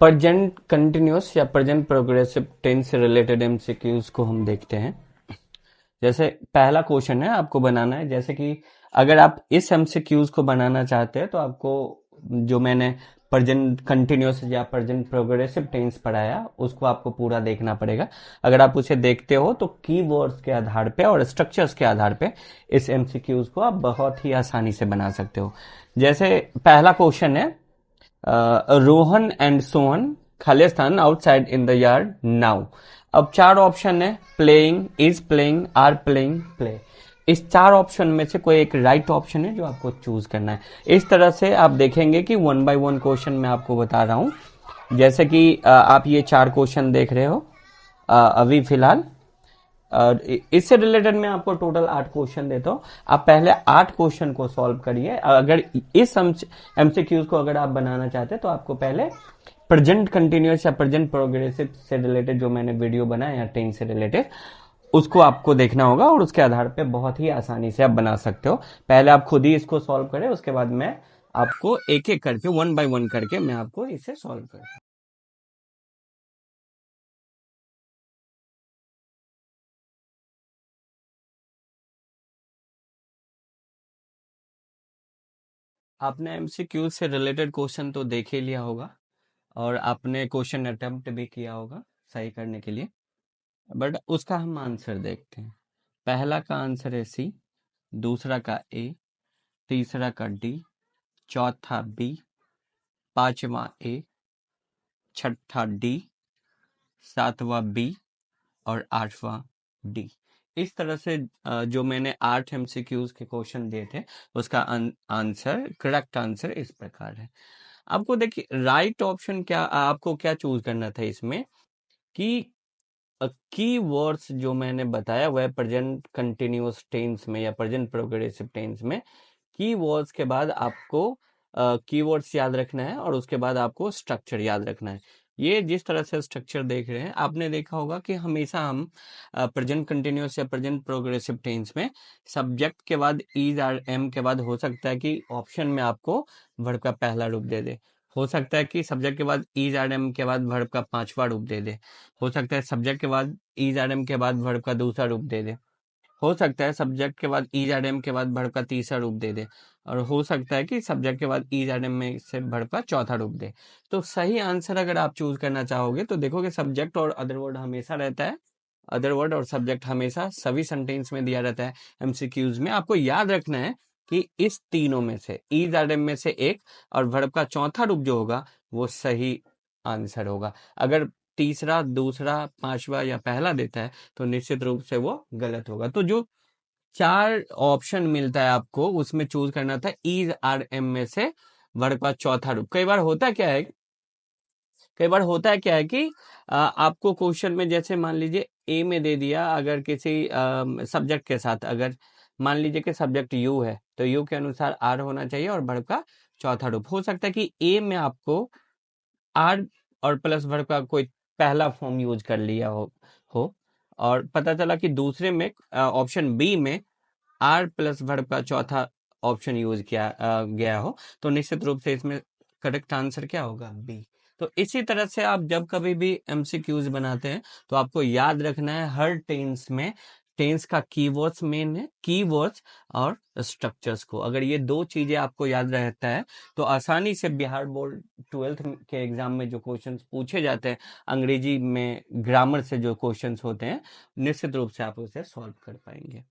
Present continuous या present progressive tense से related MCQs को हम देखते हैं। जैसे पहला क्वेश्चन है, आपको बनाना है, जैसे कि अगर आप इस एमसीक्यूज को बनाना चाहते हैं तो आपको जो मैंने प्रेजेंट कंटिन्यूअस या प्रेजेंट प्रोग्रेसिव टेंस पढ़ाया उसको आपको पूरा देखना पड़ेगा। अगर आप उसे देखते हो तो कीवर्ड्स के आधार पे और स्ट्रक्चर्स के आधार पे इस एमसीक्यूज को आप बहुत ही आसानी से बना सकते हो। जैसे पहला क्वेश्चन है, रोहन एंड सोहन खालिस्तान outside in the yard now. अब चार ऑप्शन है, playing, is playing, are playing, play. इस चार ऑप्शन में से कोई एक राइट ऑप्शन है जो आपको चूज करना है। इस तरह से आप देखेंगे कि वन बाय वन क्वेश्चन मैं आपको बता रहा हूं। जैसे कि आप ये चार क्वेश्चन देख रहे हो अभी फिलहाल, और इससे रिलेटेड मैं आपको टोटल 8 क्वेश्चन देता हूं। आप पहले 8 क्वेश्चन को सॉल्व करिए। अगर इस एमसीक्यूज को अगर आप बनाना चाहते हैं तो आपको पहले प्रेजेंट कंटिन्यूअस या प्रेजेंट प्रोग्रेसिव से रिलेटेड जो मैंने वीडियो बनाया या टेंस से रिलेटेड उसको आपको देखना होगा, और उसके आधार पे बहुत ही आसानी से आप बना सकते हो। पहले आप खुद ही इसको सॉल्व करें, उसके बाद मैं आपको एक एक करके वन बाय वन करके मैं आपको इसे सॉल्व करूँ। आपने एमसीक्यू से रिलेटेड क्वेश्चन तो देख ही लिया होगा, और आपने क्वेश्चन अटेम्प्ट भी किया होगा सही करने के लिए। बट उसका हम आंसर देखते हैं। पहला का आंसर है सी, दूसरा का ए, तीसरा का डी, चौथा बी, पांचवा ए, छठा डी, सातवां बी और आठवां डी। इस तरह से जो मैंने 8 एमसीक्यूज के क्वेश्चन दिए थे उसका आंसर, करेक्ट आंसर इस प्रकार है। आपको देखिए राइट ऑप्शन क्या, आपको क्या चूज करना था इसमें कि की वर्ड्स जो मैंने बताया वह प्रेजेंट कंटिन्यूअस टेंस में या प्रेजेंट प्रोग्रेसिव टेंस में की वर्ड्स के बाद आपको कीवर्ड्स याद रखना है, और उसके बाद आपको स्ट्रक्चर याद रखना है। ये जिस तरह से स्ट्रक्चर देख रहे हैं, आपने देखा होगा कि हमेशा हम प्रेजेंट कंटिन्यूअस या प्रेजेंट प्रोग्रेसिव टेंस में सब्जेक्ट के बाद इज आर एम के बाद हो सकता है कि ऑप्शन में आपको वर्ब का पहला रूप दे दे, हो सकता है कि सब्जेक्ट के बाद इज आर एम के बाद वर्ब का पांचवा रूप दे दे, हो सकता है सब्जेक्ट के बाद इज आर एम के बाद वर्ब का दूसरा रूप दे दे, हो सकता है सब्जेक्ट के बाद इज एम के बाद वर्ब का तीसरा रूप दे दे, और हो सकता है कि सब्जेक्ट के बाद इज एम में से वर्ब का चौथा रूप दे। तो सही आंसर अगर आप चूज करना चाहोगे तो देखोगे सब्जेक्ट और अदर वर्ड हमेशा रहता है, अदर वर्ड और सब्जेक्ट हमेशा सभी सेंटेंस में दिया रहता है। एमसीक्यूज में आपको याद रखना है कि इस तीनों में से इज एम में से एक और वर्ब का चौथा रूप जो होगा वो सही आंसर होगा। अगर तीसरा, दूसरा, पांचवा या पहला देता है तो निश्चित रूप से वो गलत होगा। तो जो चार ऑप्शन मिलता है आपको उसमें चूज करना था इज आर एम में से वर्ग का चौथा रूप। कई बार होता है क्या है कि आपको क्वेश्चन में जैसे मान लीजिए ए में दे दिया, अगर किसी सब्जेक्ट के साथ, अगर मान लीजिए कि सब्जेक्ट यू है तो यू के अनुसार आर होना चाहिए और वर्ग का चौथा रूप। हो सकता है कि ए में आपको आर और प्लस वर्ब का कोई पहला फॉर्म यूज कर लिया हो और पता चला कि दूसरे में ऑप्शन बी में आर प्लस वर्ब का चौथा ऑप्शन यूज किया गया हो, तो निश्चित रूप से इसमें करेक्ट आंसर क्या होगा, बी। तो इसी तरह से आप जब कभी भी एमसीक्यूज बनाते हैं तो आपको याद रखना है हर टेंस में टेंस का कीवर्ड्स मेन है, कीवर्ड्स और स्ट्रक्चर्स को। अगर ये दो चीजें आपको याद रहता है तो आसानी से बिहार बोर्ड 12th के एग्जाम में जो क्वेश्चंस पूछे जाते हैं अंग्रेजी में ग्रामर से जो क्वेश्चंस होते हैं निश्चित रूप से आप उसे सॉल्व कर पाएंगे।